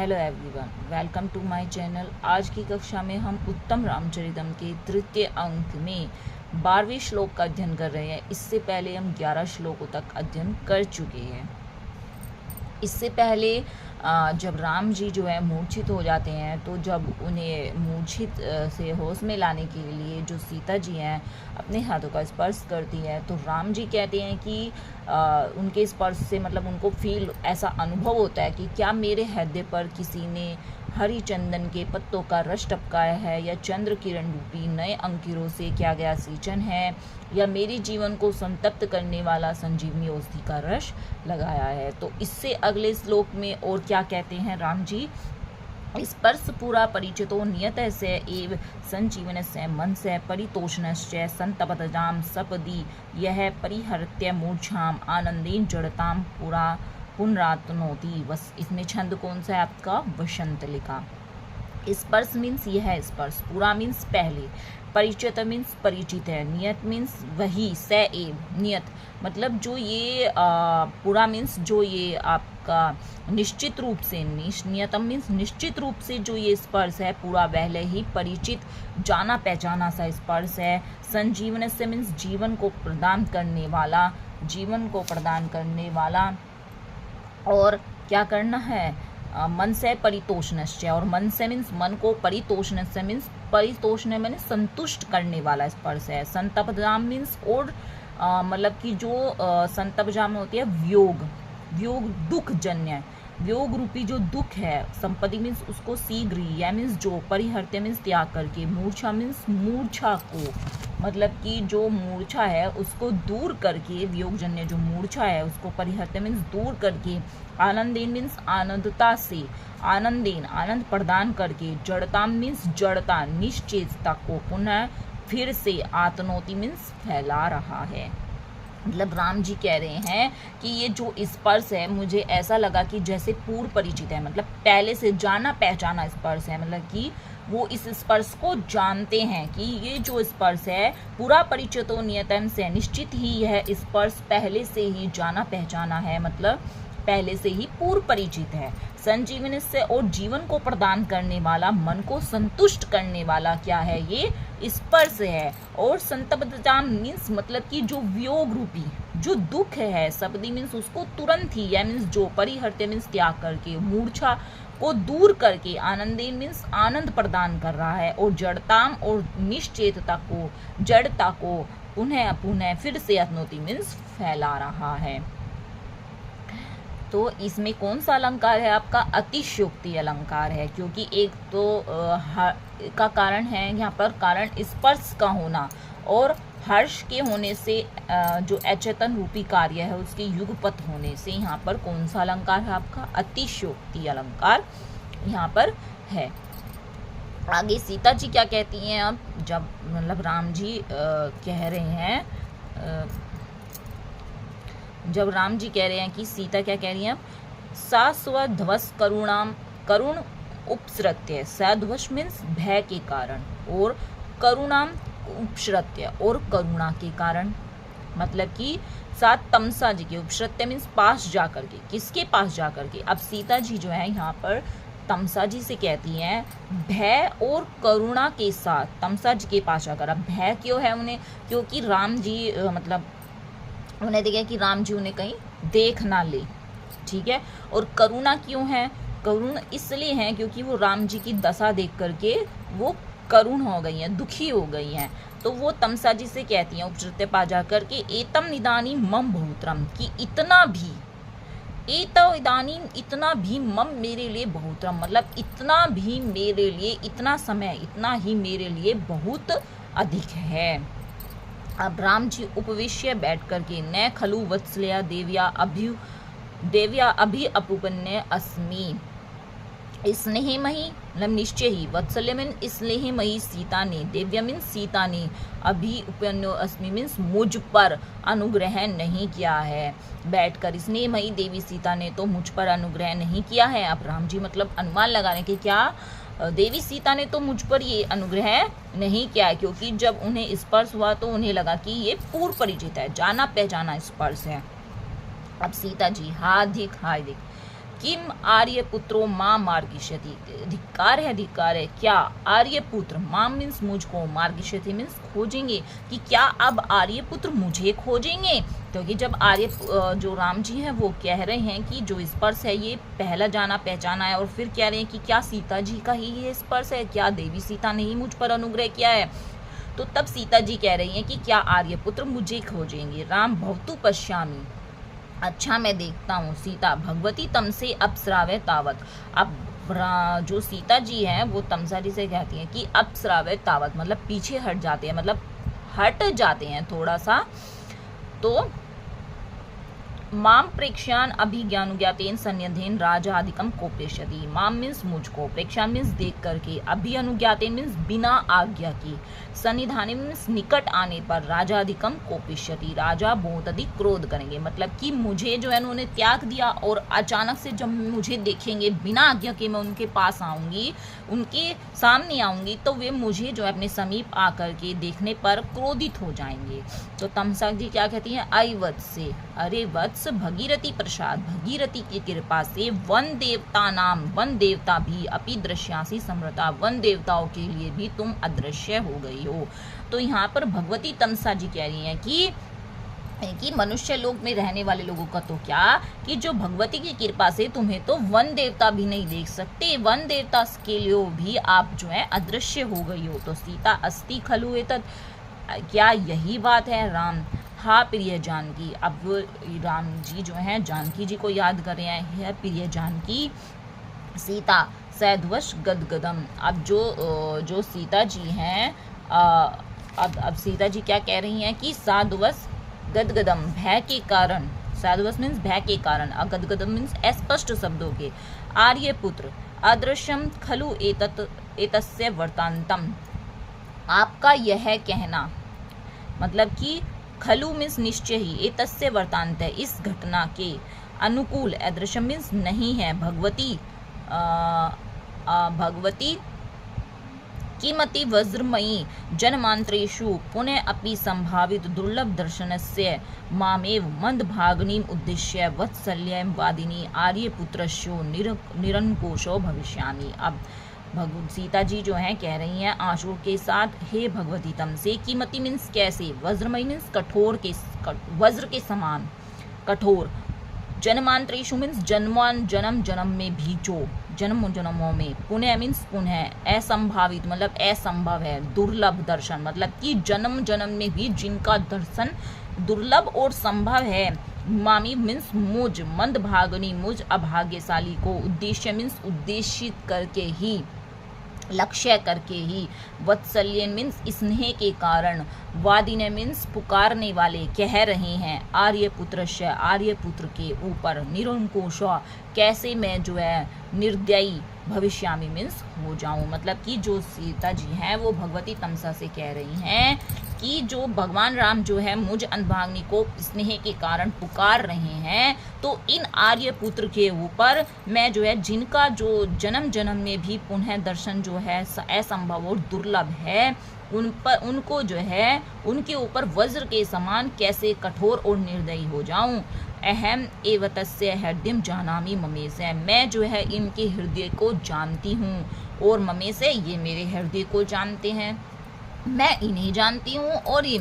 Hello everyone, welcome to my channel. आज की कक्षा में हम उत्तम रामचरितम के तृतीय अंक में 12वें श्लोक का अध्ययन कर रहे हैं। इससे पहले हम 11 श्लोकों तक अध्ययन कर चुके हैं। इससे पहले जब राम जी जो है मूर्छित हो जाते हैं, तो जब उन्हें मूर्छित से होश में लाने के लिए जो सीता जी हैं अपने हाथों का स्पर्श करती है, तो राम जी कहते हैं कि उनके स्पर्श से मतलब उनको फील ऐसा अनुभव होता है कि क्या मेरे हृदय पर किसी ने हरी चंदन के पत्तों का रस टपकाया है, या चंद्र किरण रूपी नए अंकुरों से किया गया सिंचन है, या मेरे जीवन को संतप्त करने वाला संजीवनी औषधि का रस लगाया है। तो इससे अगले श्लोक में और क्या कहते हैं राम जी, स्पर्श पूरा परिचितो नियत से एव संजीवन से मन से परितोषणश्च संतपतजाम सपदी यह परिहृत्य मूर्छाम आनंदेन जड़ताम पूरा पुनरातनोति। बस इसमें छंद कौन सा है आपका? वसंत लिखा। स्पर्श मीन्स यह स्पर्श, पूरा मीन्स पहले, परिचित मीन्स परिचित है, नियत मीन्स वही, स एव नियत मतलब जो ये पूरा मीन्स जो ये आपका निश्चित रूप से, नियतम मीन्स निश्चित रूप से जो ये स्पर्श है पूरा पहले ही परिचित जाना पहचाना सा स्पर्श है। संजीवन से मीन्स जीवन को प्रदान करने वाला, जीवन को प्रदान करने वाला। और क्या करना है? मन से परितोषणश्च, और मन से मीन्स मन को, परितोषण से मीन्स परितोषण मैंने संतुष्ट करने वाला स्पर्श है। संतपजाम मीन्स और मतलब कि जो संतपजाम होती है वियोग, वियोग दुख जन्य, वियोग रूपी जो दुख है, संपत्ति मीन्स उसको शीघ्र, या मीन्स जो, परिहर्त्य मीन्स त्याग करके, मूर्छा मीन्स मूर्छा को, मतलब कि जो मूर्छा है उसको दूर करके, वियोग जन्य जो मूर्छा है उसको परिहर्त्य मीन्स दूर करके, आनंदेन मीन्स आनंदता से, आनंदेन आनंद प्रदान करके, जड़ता मीन्स जड़ता निश्चेतता को पुनः फिर से, आतनोति मीन्स फैला रहा है। मतलब राम जी कह रहे हैं कि ये जो स्पर्श है मुझे ऐसा लगा कि जैसे पूर्व परिचित है, मतलब पहले से जाना पहचाना स्पर्श है, मतलब कि वो इस स्पर्श को जानते हैं कि ये जो स्पर्श है पूरा परिचितो नियतम से, निश्चित ही यह स्पर्श पहले से ही जाना पहचाना है, मतलब पहले से ही पूर्व परिचित है। संजीवन से, और जीवन को प्रदान करने वाला, मन को संतुष्ट करने वाला क्या है? ये स्पर्श है। और संतप्तजाम मीन्स मतलब कि जो वियोग रूपी जो दुख है, सपदी मीन्स उसको तुरंत ही, या मीन्स जो, परिहर्त्य मीन्स त्याग करके, मूर्छा को दूर करके, आनंदेन मीन्स आनंद प्रदान कर रहा है, और जड़ताम और निश्चेतता को, जड़ता को पुनः पुनः फिर से अतनोति मीन्स फैला रहा है। तो इसमें कौन सा अलंकार है आपका? अतिशयोक्ति अलंकार है, क्योंकि एक तो का कारण है यहाँ पर, कारण स्पर्श का होना, और हर्ष के होने से जो अचेतन रूपी कार्य है उसके युगपत होने से यहाँ पर कौन सा अलंकार है आपका? अतिशयोक्ति अलंकार यहाँ पर है। आगे सीता जी क्या कहती हैं अब, जब मतलब राम जी कह रहे हैं, जब राम जी कह रहे हैं कि सीता क्या कह रही हैं, सा स्वध्वस करुणाम, करुण उपसृत्य, सध्वस मीन्स भय के कारण, और करुणाम उपसृत्य, और करुणा के कारण, मतलब कि साथ तमसा जी के, उपसृत्य मीन्स पास जाकर के, किसके पास जाकर के? अब सीता जी जो है यहाँ पर तमसा जी से कहती हैं भय और करुणा के साथ, तमसा जी के पास जाकर। अब भय क्यों है उन्हें? क्योंकि राम जी मतलब उन्हें देखा कि राम जी उन्हें कहीं देख ना ले, ठीक है। और करुणा क्यों है? करुण इसलिए है क्योंकि वो राम जी की दशा देख करके वो करुण हो गई हैं, दुखी हो गई हैं। तो वो तमसा जी से कहती हैं उपसृत्य पा जा करके, एतम निदानी मम बहुत्रम, कि इतना भी, एतो इदानी इतना भी, मम मेरे लिए बहुत्रम मतलब इतना भी मेरे लिए, इतना समय, इतना ही मेरे लिए बहुत अधिक है। अब राम जी उपविश्य बैठ करके, न खलु वत्सलया देव्या अभि अपुपन्य अस्मि, स्नेहमयी मतलब निश्चय ही, वत्सल्य मीन स्नेहमयी सीता ने, देव्या मीन सीता ने, अभी उपन्यो अस्मि मीन्स मुझ पर अनुग्रह नहीं किया है। बैठकर स्नेहमयी देवी सीता ने तो मुझ पर अनुग्रह नहीं किया है। अब राम जी मतलब अनुमान लगाने के, क्या देवी सीता ने तो मुझ पर ये अनुग्रह नहीं किया है, क्योंकि जब उन्हें स्पर्श हुआ तो उन्हें लगा कि ये पूर्व परिचित है, जाना पहचाना स्पर्श है। अब सीता जी, हाधिक किम आर्यपुत्रो मां मार्गिष्यति, धिक्कार है क्या आर्यपुत्र, मां मीन्स मुझको, मार्गिष्यति मीन्स खोजेंगे, कि क्या अब आर्यपुत्र मुझे खोजेंगे। क्योंकि जब जो राम जी हैं वो कह रहे हैं कि जो स्पर्श है ये पहला जाना पहचाना है, और फिर कह रहे हैं कि क्या सीता जी का ही ये स्पर्श है, क्या देवी सीता ने ही मुझ पर अनुग्रह किया है। तो तब सीता जी कह रही हैं कि क्या आर्यपुत्र मुझे खोजेंगे। राम भवतु पश्यामि, अच्छा मैं देखता हूँ। सीता भगवती तम से अपस्रावे तावत, अब जो सीता जी हैं वो तमसा जी से कहती हैं कि अपस्रावे तावत मतलब पीछे हट जाते हैं, मतलब हट जाते हैं थोड़ा सा। तो माम प्रेक्षान अभिज्ञानुज्ञातेन सन्निधेन राजाधिकम कोपेष्यति, माम मीन्स मुझको, प्रेक्षान मीन्स देख करके, अभिअनुज्ञातेन मीन्स बिना आज्ञा की, सन्निधाने मीन्स निकट आने पर, राजाधिकम कोपेष्यति राजा बहुत अधिक क्रोध करेंगे। मतलब कि मुझे जो है उन्होंने त्याग दिया और अचानक से जब मुझे देखेंगे बिना आज्ञा के, मैं उनके पास आऊंगी, उनके सामने आऊंगी, तो वे मुझे जो है अपने समीप आकर के देखने पर क्रोधित हो जाएंगे। तो तमसा जी क्या कहती हैं, आई वत्स से, अरे वत्स भगीरथी प्रसाद, भगीरथी की कृपा से वन देवता नाम, वन देवता भी अपि दृश्यासी समृता, वन देवताओं के लिए भी तुम अदृश्य हो गई हो। तो यहाँ पर भगवती तमसा जी कह रही हैं कि मनुष्य लोक में रहने वाले लोगों का तो क्या, कि जो भगवती की कृपा से तुम्हें तो वन देवता भी नहीं देख सकते, वन देवता के लिए भी आप जो है अदृश्य हो गई हो। तो सीता अस्ति खलु एतत्, क्या यही बात है। राम हाँ प्रिय जानकी, अब राम जी जो हैं जानकी जी को याद कर रहे हैं, है प्रिय जानकी। सीता सैध्वश गदगदम, अब जो सीता जी हैं अब सीता जी क्या कह रही हैं कि साधुवश गदगदम, भय के कारण, साधुवश मीन्स भय के कारण, अगदगदम मीन्स अस्पष्ट शब्दों के, आर्यपुत्र अदृश्यम खलु एतस्य वर्तांतम, आपका यह कहना, मतलब कि खलु मीन्स निश्चय ही, एतस्य वर्तांत है इस घटना के, अनुकूल अदृश्य मीन्स नहीं है, भगवती भगवती किमति वज्रमयी जन्मांतरेषु पुनः अपि संभावित दुर्लभ दर्शनस्य मामेव मंदभागिनीम उद्देश्य वत्सल्यं वादिनी आर्यपुत्रस्यो निरंकुशो भविष्यामि। अब सीता जी जो हैं कह रही हैं आंसू के साथ, हे भगवती तम से, कीमती मीन्स कैसे, वज्रमयी मीन्स कठोर के, वज्र के समान कठोर, जन्मांतरेषु मीन्स जन्म जन्म में भी, जो जन्म जन्मों में, पुनः मीन्स पुनः, असंभावित मतलब असंभव है, दुर्लभ दर्शन मतलब कि जन्म जन्म में भी जिनका दर्शन दुर्लभ और संभव है, मामी मीन्स मुझ, मंदभागिनी मुझ अभाग्यशाली को, उद्देश्य मीन्स उद्देशित करके ही, लक्ष्य करके ही, वत्सल्य मीन्स स्नेह के कारण, वादिने मीन्स पुकारने वाले कह रहे हैं, आर्यपुत्रस्य आर्यपुत्र के ऊपर, निरंकुश कैसे मैं जो है निर्दयी, भविष्यामी मीन्स हो जाऊं, मतलब कि जो सीता जी हैं वो भगवती तमसा से कह रही हैं कि जो भगवान राम जो है मुझ अनभाग्नि को स्नेह के कारण पुकार रहे हैं, तो इन आर्यपुत्र के ऊपर मैं जो है जिनका जो जन्म जन्म में भी पुनः दर्शन जो है असंभव और दुर्लभ है, उनको जो है उनके ऊपर वज्र के समान कैसे कठोर और निर्दयी हो जाऊं। अहम एवतस्य हृदय जानामी ममेश है, मैं जो है इनके हृदय को जानती हूँ, और ममेश है ये मेरे हृदय को जानते हैं, मैं इन्हें जानती हूँ और ये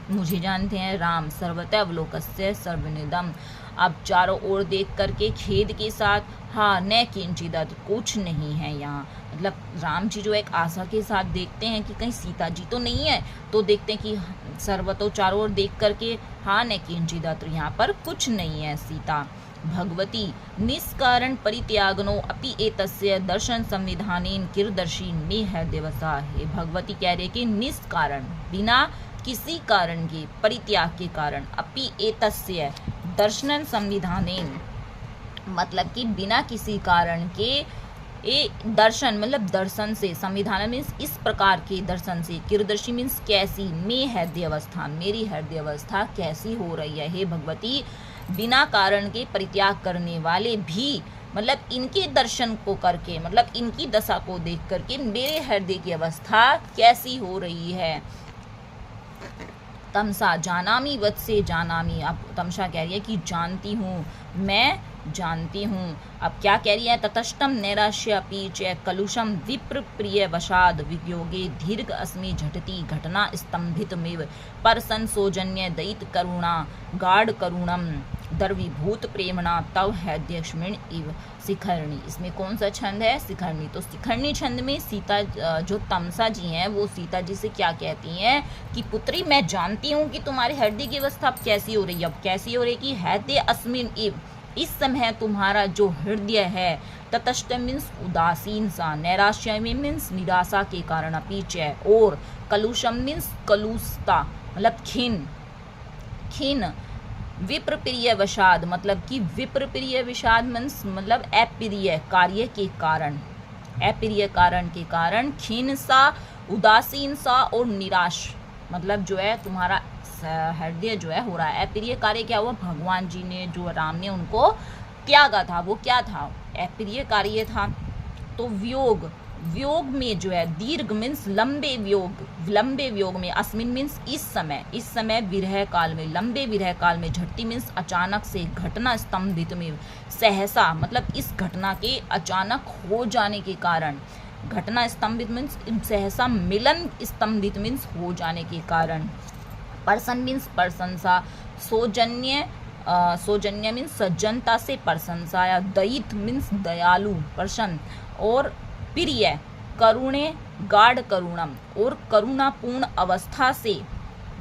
मुझे जानते हैं। राम सर्वतः अवलोकस्य सर्वनिदम, अब चारों ओर देख करके खेद के साथ, हाँ न किंचिदत, कुछ नहीं है यहाँ, मतलब राम जी जो एक आशा के साथ देखते हैं कि कहीं सीता जी तो नहीं है, तो देखते हैं कि सर्वतो चारों ओर देख करके, हाँ न किंचिदत, यहाँ पर कुछ नहीं है सीता। भगवती निष्कारण परित्यागनो अपि एतस्य दर्शन संविधानेन किरदर्शी मे हृदयवसा, हे भगवती कह रहे कि निष्कारण बिना किसी कारण के, परित्याग के कारण, अपि एतस्य दर्शन संविधानेन मतलब कि बिना किसी कारण के, दर्शन मतलब दर्शन से, संविधान मीन्स इस प्रकार के दर्शन से, किरदर्शी मीन्स कैसी, मे हृदय अवस्था मेरी हृदय अवस्था कैसी हो रही है, हे भगवती बिना कारण के परित्याग करने वाले भी, मतलब इनके दर्शन को करके, मतलब इनकी दशा को देख करके मेरे हृदय की अवस्था कैसी हो रही है। तमसा जानामी वत्से जानामी, अब तमसा कह रही है कि जानती हूँ मैं जानती हूँ। अब क्या कह रही है, ततष्टम नैराश्यापि च कलुषम विप्र प्रिय वशाद वियोगे दीर्घ अस्मि झटति घटना स्तंभितमेव परसन सौजन्य दयित करुणा गाढ़ करुणम दर्वीभूत प्रेमणा तव हैद्यक्ष्मिण इव शिखरणी। इसमें कौन सा छंद है, शिखरणी। तो शिखरणी छंद में सीता जो तमसा जी हैं वो सीता जी से क्या कहती हैं कि पुत्री मैं जानती हूँ कि तुम्हारे हृदय की अवस्था अब कैसी हो रही है। अब कैसी हो रही है कि हैद्य अस्मिन इव, इस समय तुम्हारा जो हृदय है, ततष्ट मीन्स उदासीन सा, नैराश्य में मीन्स निराशा के कारण, अपीचय, और कलुषम मीन्स कलुषता मतलब खिन विप्र प्रिय विषाद मतलब कि विप्र प्रिय विषाद मीन्स मतलब अप्रिय कार्य के कारण, अप्रिय कारण के कारण, खीन सा उदासीन सा और निराश मतलब जो है तुम्हारा हृदय जो है हो रहा है। अप्रिय कार्य क्या हुआ, भगवान जी ने जो राम ने उनको त्यागा था वो क्या था, अप्रिय कार्य था। तो वियोग, वियोग में जो है दीर्घ मीन्स लंबे वियोग, लंबे वियोग में, अस्मिन मीन्स इस समय विरह काल में, लंबे विरह काल में, झटती मीन्स अचानक से, घटना स्तंभित में, सहसा मतलब इस घटना के अचानक हो जाने के कारण, घटना स्तंभित मीन्स सहसा, मिलन स्तंभित मीन्स हो जाने के कारण, पर्सन मीन्स प्रशंसा, सौजन्य मीन्स सज्जनता से प्रशंसा, या दयित मीन्स दयालु प्रसन्न, और प्रिय करुणे गाढ़ करुणम, और करुणापूर्ण अवस्था से,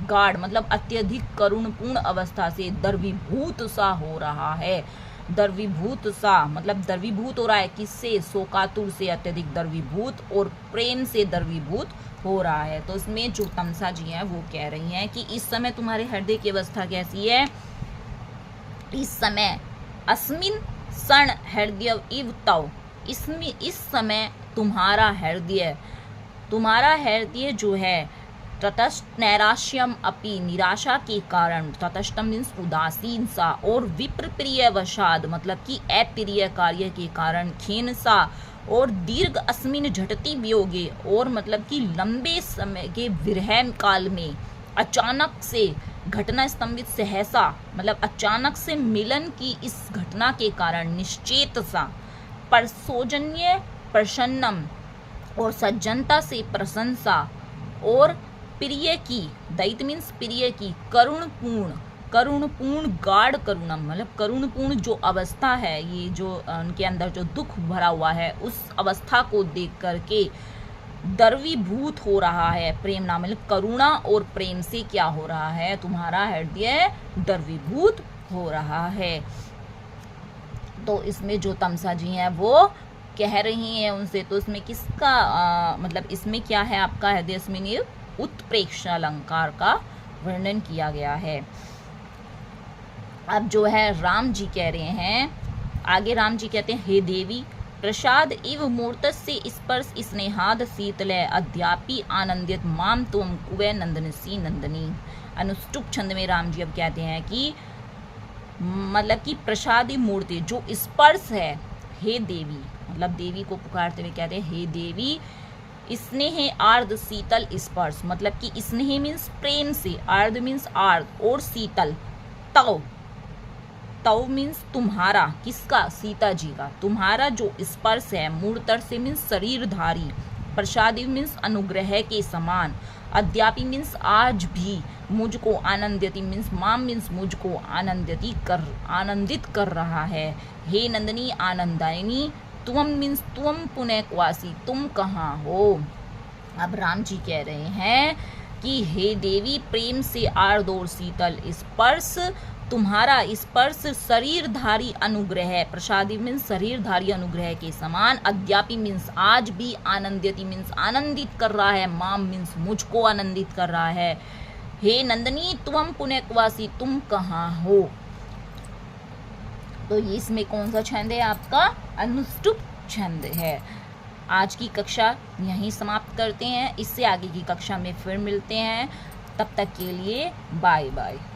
गाढ़ मतलब अत्यधिक करुणपूर्ण अवस्था से, द्रवीभूत सा हो रहा है। द्रवीभूत सा मतलब द्रवीभूत हो रहा है किससे, शोकातुर से अत्यधिक द्रवीभूत, और प्रेम से द्रवीभूत हो रहा है। तो इसमें जो तमसा जी हैं वो कह रही हैं कि इस समय तुम्हारे हृदय की अवस्था कैसी है, इस समय अस्मिन क्षण हृदय इव तव, इसमें इस समय तुम्हारा हृदय जो है ततष्ट नैराश्यम अपि निराशा के कारण, ततष्टम मीन्स उदासीन सा, और विप्र प्रिय वशाद मतलब कि अप्रिय कार्य के कारण, खीन सा, और दीर्घ अस्मिन झटति वियोगे, और मतलब कि लंबे समय के विरह काल में, अचानक से, घटना स्तंभित, सहसा मतलब अचानक से मिलन की इस घटना के कारण, निश्चेत सा, पर सौजन्य प्रसन्नम और सज्जनता से प्रशंसा, और प्रिय की, दैत मीन्स प्रिय की, करुणपूर्ण गाढ़ करुणम मतलब करुणपूर्ण जो अवस्था है, ये जो उनके अंदर जो दुख भरा हुआ है उस अवस्था को देख करके द्रवीभूत हो रहा है, प्रेम नाम मतलब करुणा और प्रेम से क्या हो रहा है, तुम्हारा हृदय द्रवीभूत हो रहा है। तो इसमें जो तमसा जी हैं वो कह रही हैं उनसे, तो इसमें किसका मतलब इसमें क्या है आपका हृदय अस्मिन उत्प्रेक्ष अलंकार का वर्णन किया गया है। अब जो है राम जी कह रहे हैं, आगे राम जी कहते हैं, हे देवी प्रसाद इव मूर्तस्य स्पर्श स्नेहाद शीतले अद्यापि आनंदित माम तुम कुवे नंदनसी नंदनी। अनुष्टुप छंद में राम जी अब कहते हैं कि मतलब कि प्रसादी मूर्ति जो स्पर्श है, हे देवी मतलब देवी को पुकारते हुए कहते हैं, हे देवी स्नेह आर्द शीतल स्पर्श मतलब कि स्नेह मीन्स प्रेम से, आर्द मीन्स आर्द, और शीतल, तव तव मीन्स तुम्हारा, किसका, सीता जी का, तुम्हारा जो स्पर्श है, मूर्तर से मीन्स शरीरधारी, प्रसादी मीन्स अनुग्रह के समान, अद्यापि मीन्स आज भी, मुझको, आनंदयति मीन्स माम मीन्स मुझको, आनंदित कर रहा है, हे नंदनी आनंदायिनी, तुम मीन्स तुम पुण्यवासी, तुम कहाँ हो। अब राम जी कह रहे हैं कि हे देवी प्रेम से आर्द और शीतल स्पर्श, तुम्हारा स्पर्श शरीरधारी अनुग्रह, प्रसादी मीन्स शरीरधारी अनुग्रह के समान, अद्यापि मीन्स आज भी, आनंदयति मीन्स आनंदित कर रहा है, माम मीन्स मुझको आनंदित कर रहा है, हे नंदनी तुम पुण्यवासी, तुम कहाँ हो। तो ये इसमें कौन सा छंद है आपका, अनुष्टुप छंद है। आज की कक्षा यहीं समाप्त करते हैं, इससे आगे की कक्षा में फिर मिलते हैं, तब तक के लिए बाय बाय।